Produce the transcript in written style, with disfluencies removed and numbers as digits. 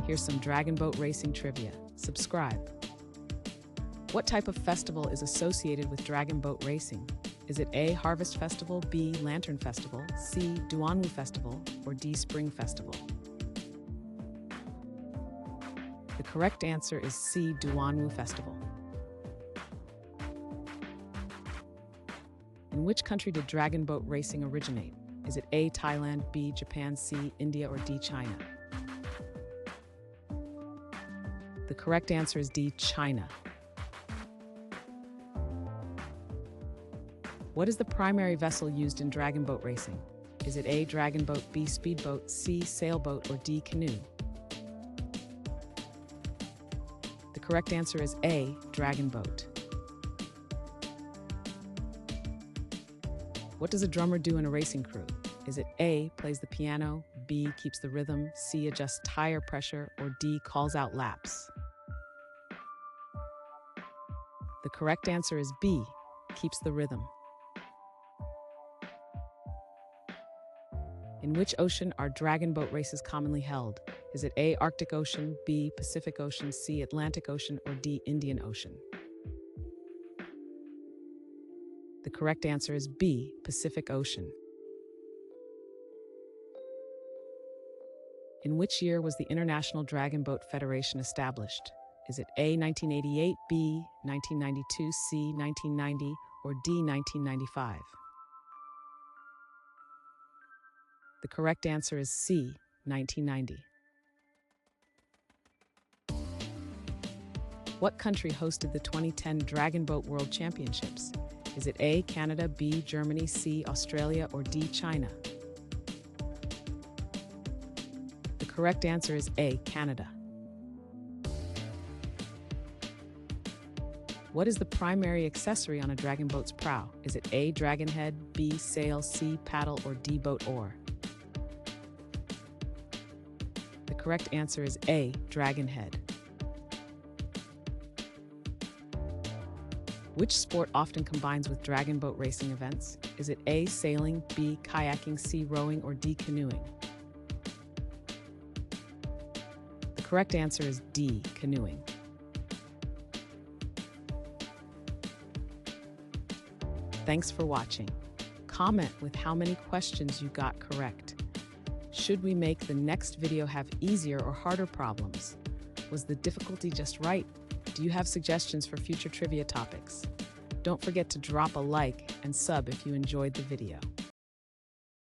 Here's some Dragon Boat Racing trivia. Subscribe. What type of festival is associated with Dragon Boat Racing? Is it A. Harvest Festival, B. Lantern Festival, C. Duanwu Festival, or D. Spring Festival? The correct answer is C. Duanwu Festival. In which country did Dragon Boat Racing originate? Is it A. Thailand, B. Japan, C. India, or D. China? The correct answer is D. China. What is the primary vessel used in Dragon Boat Racing? Is it A. Dragon Boat, B. Speedboat, C. Sailboat, or D. Canoe? The correct answer is A. Dragon Boat. What does a drummer do in a racing crew? Is it A. plays the piano, B. keeps the rhythm, C. adjusts tire pressure, or D. calls out laps? The correct answer is B. keeps the rhythm. In which ocean are Dragon Boat races commonly held? Is it A. Arctic Ocean, B. Pacific Ocean, C. Atlantic Ocean, or D. Indian Ocean? The correct answer is B. Pacific Ocean. In which year was the International Dragon Boat Federation established? Is it A. 1988, B. 1992, C. 1990, or D. 1995? The correct answer is C. 1990. What country hosted the 2010 Dragon Boat World Championships? Is it A. Canada, B. Germany, C. Australia, or D. China? The correct answer is A. Canada. What is the primary accessory on a dragon boat's prow? Is it A. dragon head, B. sail, C. paddle, or D. boat oar? The correct answer is A. dragon head. Which sport often combines with dragon boat racing events? Is it A. sailing, B. kayaking, C. rowing, or D. canoeing? The correct answer is D. canoeing. Thanks for watching. Comment with how many questions you got correct. Should we make the next video have easier or harder problems? Was the difficulty just right? Do you have suggestions for future trivia topics? Don't forget to drop a like and sub if you enjoyed the video.